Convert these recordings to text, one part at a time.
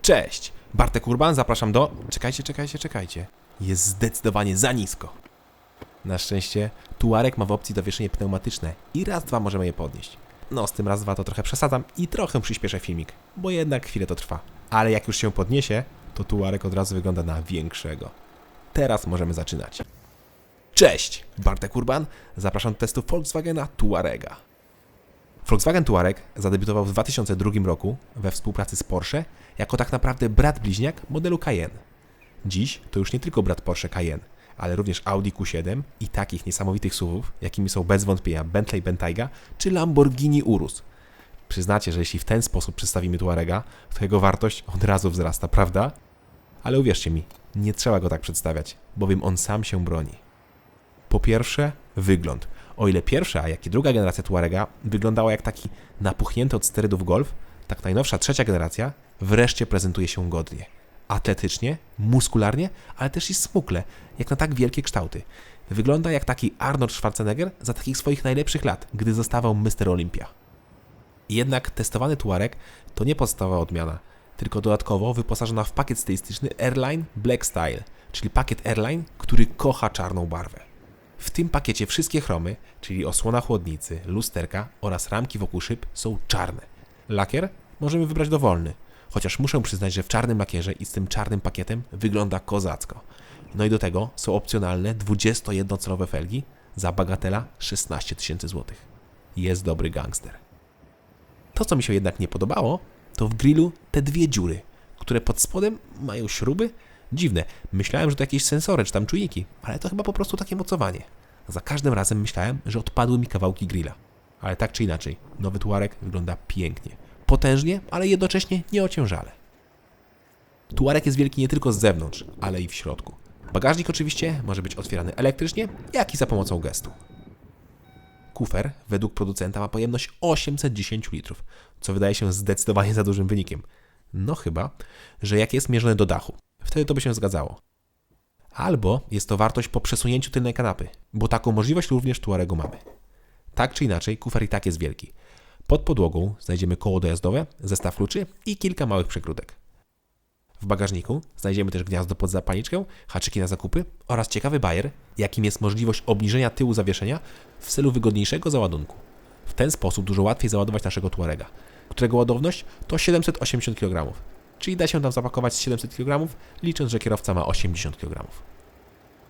Cześć! Bartek Urban, zapraszam do... Czekajcie. Jest zdecydowanie za nisko. Na szczęście Touareg ma w opcji zawieszenie pneumatyczne i raz, dwa możemy je podnieść. No z tym raz, dwa to trochę przesadzam i trochę przyspieszę filmik, bo jednak chwilę to trwa. Ale jak już się podniesie, to Touareg od razu wygląda na większego. Teraz możemy zaczynać. Cześć! Bartek Urban, zapraszam do testu Volkswagena Touarega. Volkswagen Touareg zadebiutował w 2002 roku we współpracy z Porsche jako tak naprawdę brat bliźniak modelu Cayenne. Dziś to już nie tylko brat Porsche Cayenne, ale również Audi Q7 i takich niesamowitych SUV-ów, jakimi są bez wątpienia Bentley Bentayga czy Lamborghini Urus. Przyznacie, że jeśli w ten sposób przedstawimy Touarega, to jego wartość od razu wzrasta, prawda? Ale uwierzcie mi, nie trzeba go tak przedstawiać, bowiem on sam się broni. Po pierwsze, wygląd. O ile pierwsza, jak i druga generacja Touarega wyglądała jak taki napuchnięty od sterydów Golf, tak najnowsza trzecia generacja wreszcie prezentuje się godnie. Atletycznie, muskularnie, ale też i smukle, jak na tak wielkie kształty. Wygląda jak taki Arnold Schwarzenegger za takich swoich najlepszych lat, gdy zostawał Mr. Olympia. Jednak testowany Touareg to nie podstawowa odmiana, tylko dodatkowo wyposażona w pakiet stylistyczny Airline Black Style, czyli pakiet Airline, który kocha czarną barwę. W tym pakiecie wszystkie chromy, czyli osłona chłodnicy, lusterka oraz ramki wokół szyb są czarne. Lakier możemy wybrać dowolny, chociaż muszę przyznać, że w czarnym lakierze i z tym czarnym pakietem wygląda kozacko. No i do tego są opcjonalne 21-calowe felgi za bagatela 16 000 złotych. Jest dobry gangster. To, co mi się jednak nie podobało, to w grillu te dwie dziury, które pod spodem mają śruby. Dziwne, myślałem, że to jakieś sensory czy tam czujniki, ale to chyba po prostu takie mocowanie. Za każdym razem myślałem, że odpadły mi kawałki grilla. Ale tak czy inaczej, nowy Touareg wygląda pięknie. Potężnie, ale jednocześnie nieociężale. Touareg jest wielki nie tylko z zewnątrz, ale i w środku. Bagażnik oczywiście może być otwierany elektrycznie, jak i za pomocą gestu. Kufer według producenta ma pojemność 810 litrów, co wydaje się zdecydowanie za dużym wynikiem. No chyba, że jak jest mierzone do dachu. Wtedy to by się zgadzało. Albo jest to wartość po przesunięciu tylnej kanapy, bo taką możliwość również w Touaregu mamy. Tak czy inaczej, kufer i tak jest wielki. Pod podłogą znajdziemy koło dojazdowe, zestaw kluczy i kilka małych przegródek. W bagażniku znajdziemy też gniazdo pod zapalniczkę, haczyki na zakupy oraz ciekawy bajer, jakim jest możliwość obniżenia tyłu zawieszenia w celu wygodniejszego załadunku. W ten sposób dużo łatwiej załadować naszego Touarega, którego ładowność to 780 kg. Czyli da się tam zapakować z 700 kg, licząc, że kierowca ma 80 kg.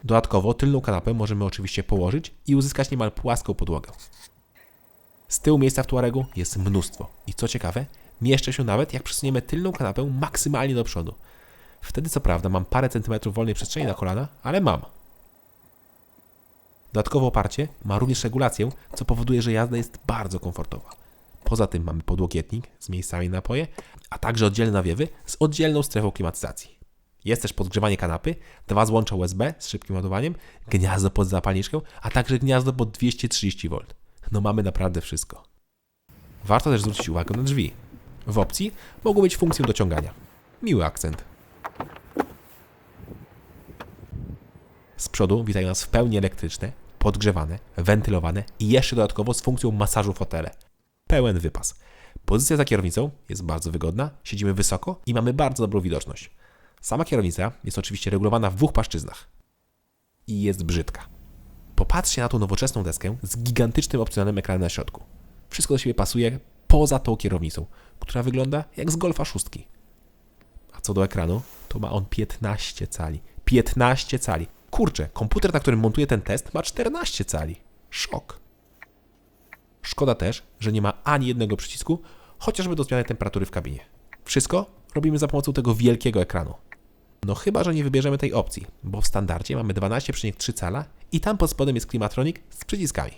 Dodatkowo tylną kanapę możemy oczywiście położyć i uzyskać niemal płaską podłogę. Z tyłu miejsca w Touaregu jest mnóstwo i co ciekawe, mieszczę się nawet jak przesuniemy tylną kanapę maksymalnie do przodu. Wtedy co prawda mam parę centymetrów wolnej przestrzeni na kolana, ale mam. Dodatkowo oparcie ma również regulację, co powoduje, że jazda jest bardzo komfortowa. Poza tym mamy podłokietnik z miejscami na napoje, a także oddzielne nawiewy z oddzielną strefą klimatyzacji. Jest też podgrzewanie kanapy, 2 złącza USB z szybkim ładowaniem, gniazdo pod zapalniczkę, a także gniazdo pod 230 V. No mamy naprawdę wszystko. Warto też zwrócić uwagę na drzwi. W opcji mogą być funkcją dociągania. Miły akcent. Z przodu witają nas w pełni elektryczne, podgrzewane, wentylowane i jeszcze dodatkowo z funkcją masażu fotele. Pełen wypas. Pozycja za kierownicą jest bardzo wygodna, siedzimy wysoko i mamy bardzo dobrą widoczność. Sama kierownica jest oczywiście regulowana w 2 płaszczyznach. I jest brzydka. Popatrzcie na tą nowoczesną deskę z gigantycznym opcjonalnym ekranem na środku. Wszystko do siebie pasuje poza tą kierownicą, która wygląda jak z Golfa 6. A co do ekranu, to ma on 15 cali. 15 cali. Kurczę, komputer, na którym montuję ten test, ma 14 cali. Szok. Szkoda też, że nie ma ani jednego przycisku, chociażby do zmiany temperatury w kabinie. Wszystko robimy za pomocą tego wielkiego ekranu. No chyba, że nie wybierzemy tej opcji, bo w standardzie mamy 12,3 cala i tam pod spodem jest Climatronic z przyciskami.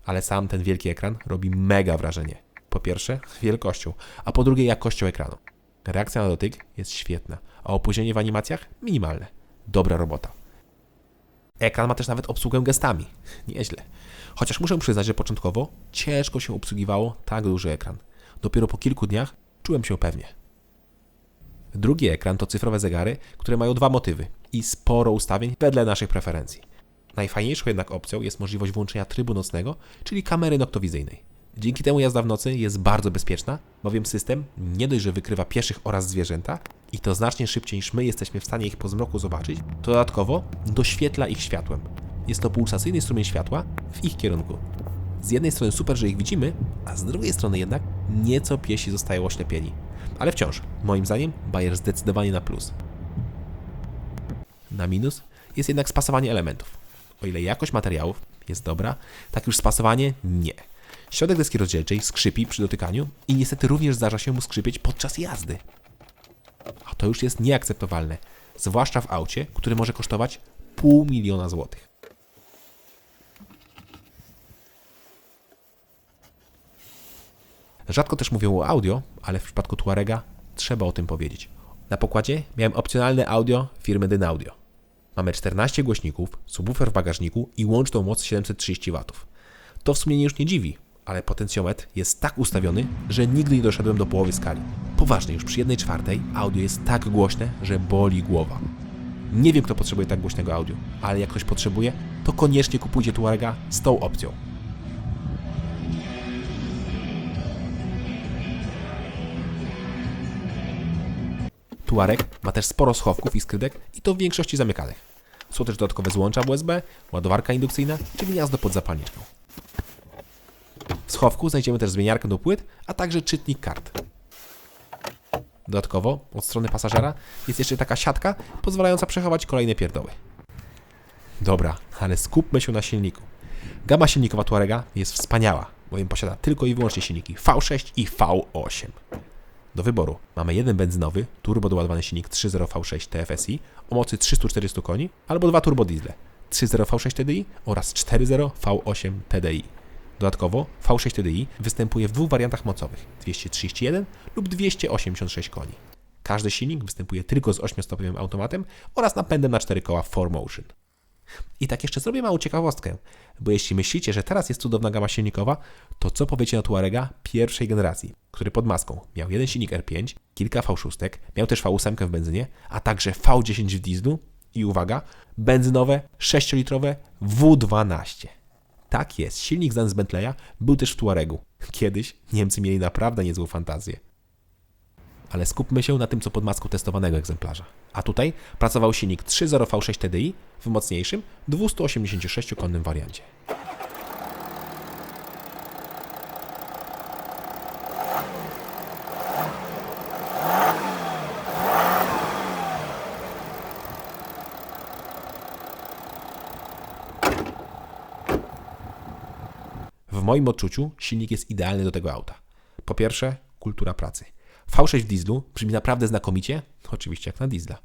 Ale sam ten wielki ekran robi mega wrażenie. Po pierwsze wielkością, a po drugie jakością ekranu. Reakcja na dotyk jest świetna, a opóźnienie w animacjach minimalne. Dobra robota. Ekran ma też nawet obsługę gestami. Nieźle. Chociaż muszę przyznać, że początkowo ciężko się obsługiwało tak duży ekran. Dopiero po kilku dniach czułem się pewnie. Drugi ekran to cyfrowe zegary, które mają 2 motywy i sporo ustawień wedle naszych preferencji. Najfajniejszą jednak opcją jest możliwość włączenia trybu nocnego, czyli kamery noktowizyjnej. Dzięki temu jazda w nocy jest bardzo bezpieczna, bowiem system nie dość, że wykrywa pieszych oraz zwierzęta i to znacznie szybciej niż my jesteśmy w stanie ich po zmroku zobaczyć, to dodatkowo doświetla ich światłem. Jest to pulsacyjny strumień światła w ich kierunku. Z jednej strony super, że ich widzimy, a z drugiej strony jednak nieco piesi zostają oślepieni. Ale wciąż, moim zdaniem, Bayer zdecydowanie na plus. Na minus jest jednak spasowanie elementów. O ile jakość materiałów jest dobra, tak już spasowanie nie. Środek deski rozdzielczej skrzypi przy dotykaniu i niestety również zdarza się mu skrzypieć podczas jazdy. A to już jest nieakceptowalne, zwłaszcza w aucie, które może kosztować $500 000 złotych. Rzadko też mówią o audio, ale w przypadku Tuarega trzeba o tym powiedzieć. Na pokładzie miałem opcjonalne audio firmy Dynaudio. Mamy 14 głośników, subwoofer w bagażniku i łączną moc 730 W. To w sumie już nie dziwi, ale potencjometr jest tak ustawiony, że nigdy nie doszedłem do połowy skali. Poważnie, już przy 1/4 audio jest tak głośne, że boli głowa. Nie wiem, kto potrzebuje tak głośnego audio, ale jak ktoś potrzebuje, to koniecznie kupujcie Tuarega z tą opcją. Tuareg ma też sporo schowków i skrzydełek i to w większości zamykanych. Są też dodatkowe złącza USB, ładowarka indukcyjna czy gniazdo pod zapalniczką. W schowku znajdziemy też zmieniarkę do płyt, a także czytnik kart. Dodatkowo od strony pasażera jest jeszcze taka siatka pozwalająca przechować kolejne pierdoły. Dobra, ale skupmy się na silniku. Gama silnikowa Tuarega jest wspaniała, bowiem posiada tylko i wyłącznie silniki V6 i V8. Do wyboru mamy jeden benzynowy, turbo doładowany silnik 3.0 V6 TFSI o mocy 340 koni albo dwa turbodiesle 3.0 V6 TDI oraz 4.0 V8 TDI. Dodatkowo V6 TDI występuje w dwóch wariantach mocowych 231 lub 286 koni. Każdy silnik występuje tylko z 8-stopniowym automatem oraz napędem na 4 koła 4Motion. I tak jeszcze zrobię małą ciekawostkę, bo jeśli myślicie, że teraz jest cudowna gama silnikowa, to co powiecie na Tuarega pierwszej generacji, który pod maską miał jeden silnik R5, kilka V6, miał też V8 w benzynie, a także V10 w dieslu i uwaga, benzynowe 6-litrowe W12. Tak jest, silnik znany z Bentleya był też w Tuaregu. Kiedyś Niemcy mieli naprawdę niezłą fantazję. Ale skupmy się na tym, co pod maską testowanego egzemplarza. A tutaj pracował silnik 3.0 V6 TDI w mocniejszym 286-konnym wariancie. W moim odczuciu silnik jest idealny do tego auta. Po pierwsze, kultura pracy. V6 w dieslu brzmi naprawdę znakomicie, oczywiście jak na diesla.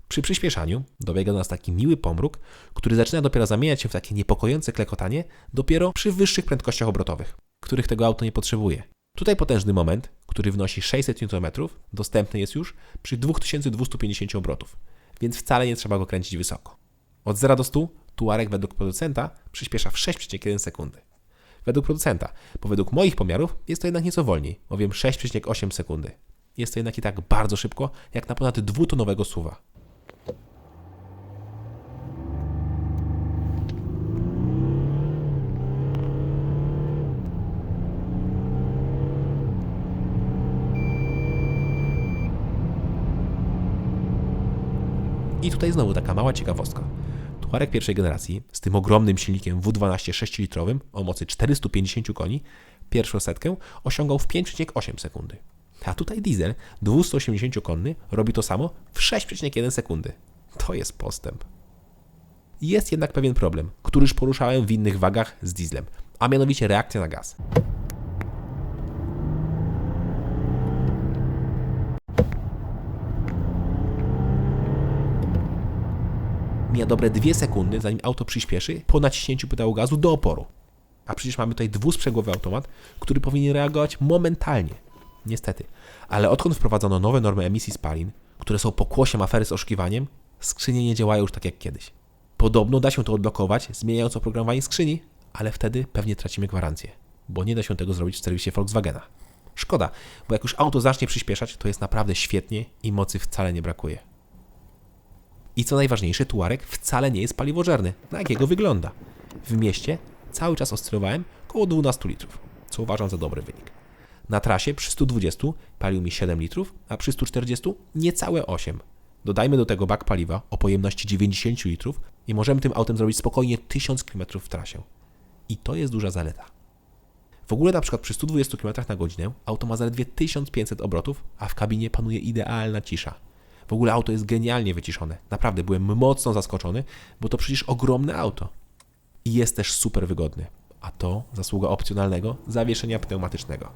Przy przyspieszaniu dobiega do nas taki miły pomruk, który zaczyna dopiero zamieniać się w takie niepokojące klekotanie dopiero przy wyższych prędkościach obrotowych, których tego auto nie potrzebuje. Tutaj potężny moment, który wynosi 600 Nm, dostępny jest już przy 2250 obrotów, więc wcale nie trzeba go kręcić wysoko. Od 0 do 100 Tuareg według producenta przyspiesza w 6,1 sekundy. Według producenta, bo według moich pomiarów jest to jednak nieco wolniej, bowiem 6,8 sekundy. Jest to jednak i tak bardzo szybko, jak na ponad 2-tonowego SUV-a. I tutaj znowu taka mała ciekawostka. Tuareg pierwszej generacji z tym ogromnym silnikiem W12 6-litrowym o mocy 450 koni pierwszą setkę osiągał w 5,8 sekundy. A tutaj diesel 280-konny robi to samo w 6,1 sekundy. To jest postęp. Jest jednak pewien problem, który już poruszałem w innych wagach z dieslem, a mianowicie reakcja na gaz. Mija dobre 2 sekundy, zanim auto przyspieszy po naciśnięciu pedału gazu do oporu. A przecież mamy tutaj dwusprzęgłowy automat, który powinien reagować momentalnie. Niestety. Ale odkąd wprowadzono nowe normy emisji spalin, które są pokłosiem afery z oszukiwaniem, skrzynie nie działają już tak jak kiedyś. Podobno da się to odblokować, zmieniając oprogramowanie skrzyni, ale wtedy pewnie tracimy gwarancję, bo nie da się tego zrobić w serwisie Volkswagena. Szkoda, bo jak już auto zacznie przyspieszać, to jest naprawdę świetnie i mocy wcale nie brakuje. I co najważniejsze, Tuareg wcale nie jest paliwożerny. Na jakiego wygląda? W mieście cały czas oscylowałem koło 12 litrów. co uważam za dobry wynik. Na trasie przy 120 palił mi 7 litrów, a przy 140 niecałe 8. Dodajmy do tego bak paliwa o pojemności 90 litrów i możemy tym autem zrobić spokojnie 1000 km w trasie. I to jest duża zaleta. W ogóle na przykład przy 120 km na godzinę auto ma zaledwie 1500 obrotów, a w kabinie panuje idealna cisza. W ogóle auto jest genialnie wyciszone. Naprawdę byłem mocno zaskoczony, bo to przecież ogromne auto. I jest też super wygodny. A to zasługa opcjonalnego zawieszenia pneumatycznego.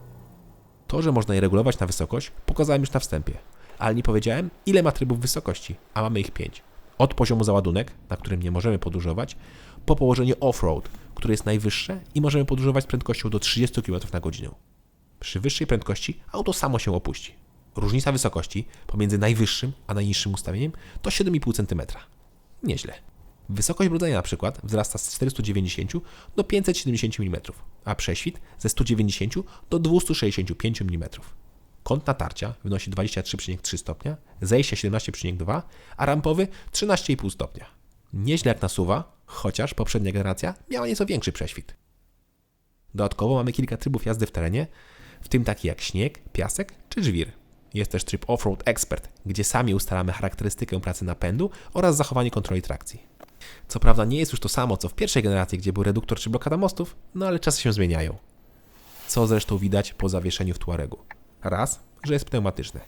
To, że można je regulować na wysokość, pokazałem już na wstępie. Ale nie powiedziałem, ile ma trybów wysokości, a mamy ich 5. Od poziomu załadunek, na którym nie możemy podróżować, po położenie off-road, które jest najwyższe i możemy podróżować z prędkością do 30 km na godzinę. Przy wyższej prędkości auto samo się opuści. Różnica wysokości pomiędzy najwyższym a najniższym ustawieniem to 7,5 cm. Nieźle. Wysokość brudzenia na przykład wzrasta z 490 do 570 mm, a prześwit ze 190 do 265 mm. Kąt natarcia wynosi 23,3 stopnia, zejście 17,2, a rampowy 13,5 stopnia. Nieźle jak nasuwa, chociaż poprzednia generacja miała nieco większy prześwit. Dodatkowo mamy kilka trybów jazdy w terenie, w tym taki jak śnieg, piasek czy żwir. Jest też tryb Off-Road Expert, gdzie sami ustalamy charakterystykę pracy napędu oraz zachowanie kontroli trakcji. Co prawda nie jest już to samo co w pierwszej generacji, gdzie był reduktor czy blokada mostów, no ale czasy się zmieniają. Co zresztą widać po zawieszeniu w Tuaregu. Raz, że jest pneumatyczne.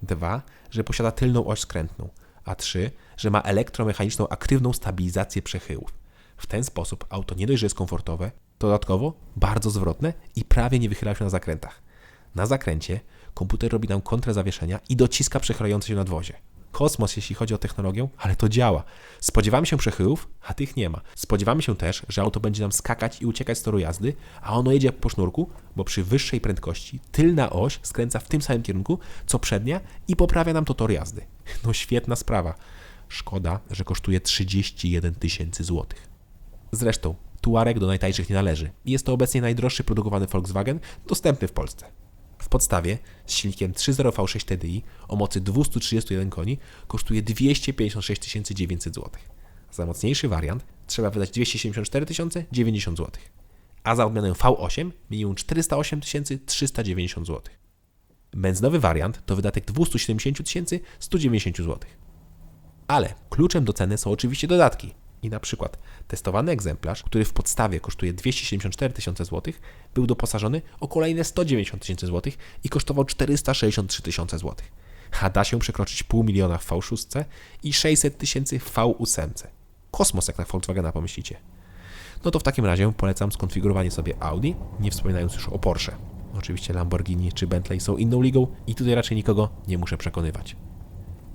2, że posiada tylną oś skrętną. A 3, że ma elektromechaniczną aktywną stabilizację przechyłów. W ten sposób auto nie dość, że jest komfortowe, to dodatkowo bardzo zwrotne i prawie nie wychyla się na zakrętach. Na zakręcie komputer robi nam kontrę zawieszenia i dociska przechylające się nadwozie. Kosmos, jeśli chodzi o technologię, ale to działa. Spodziewamy się przechyłów, a tych nie ma. Spodziewamy się też, że auto będzie nam skakać i uciekać z toru jazdy, a ono jedzie po sznurku, bo przy wyższej prędkości tylna oś skręca w tym samym kierunku, co przednia i poprawia nam to tor jazdy. No świetna sprawa. Szkoda, że kosztuje 31 000 złotych. Zresztą, Tuareg do najtańszych nie należy. Jest to obecnie najdroższy produkowany Volkswagen dostępny w Polsce. W podstawie z silnikiem 3.0 V6 TDI o mocy 231 koni kosztuje 256 900 zł. Za mocniejszy wariant trzeba wydać 274 090 zł. A za odmianę V8 minimum 408 390 zł. Benzynowy wariant to wydatek 270 190 zł. Ale kluczem do ceny są oczywiście dodatki. I na przykład testowany egzemplarz, który w podstawie kosztuje 274 000 zł, był doposażony o kolejne 190 000 zł i kosztował 463 000 zł. A da się przekroczyć 500 000 w V6 i 600 000 w V8. Kosmos jak na Volkswagena pomyślicie. No to w takim razie polecam skonfigurowanie sobie Audi, nie wspominając już o Porsche. Oczywiście Lamborghini czy Bentley są inną ligą i tutaj raczej nikogo nie muszę przekonywać.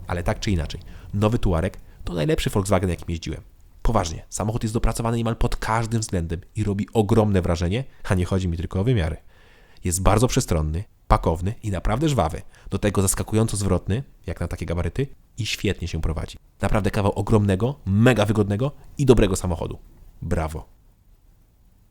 Ale tak czy inaczej, nowy Tuareg to najlepszy Volkswagen jakim jeździłem. Poważnie, samochód jest dopracowany niemal pod każdym względem i robi ogromne wrażenie, a nie chodzi mi tylko o wymiary. Jest bardzo przestronny, pakowny i naprawdę żwawy. Do tego zaskakująco zwrotny, jak na takie gabaryty, i świetnie się prowadzi. Naprawdę kawał ogromnego, mega wygodnego i dobrego samochodu. Brawo.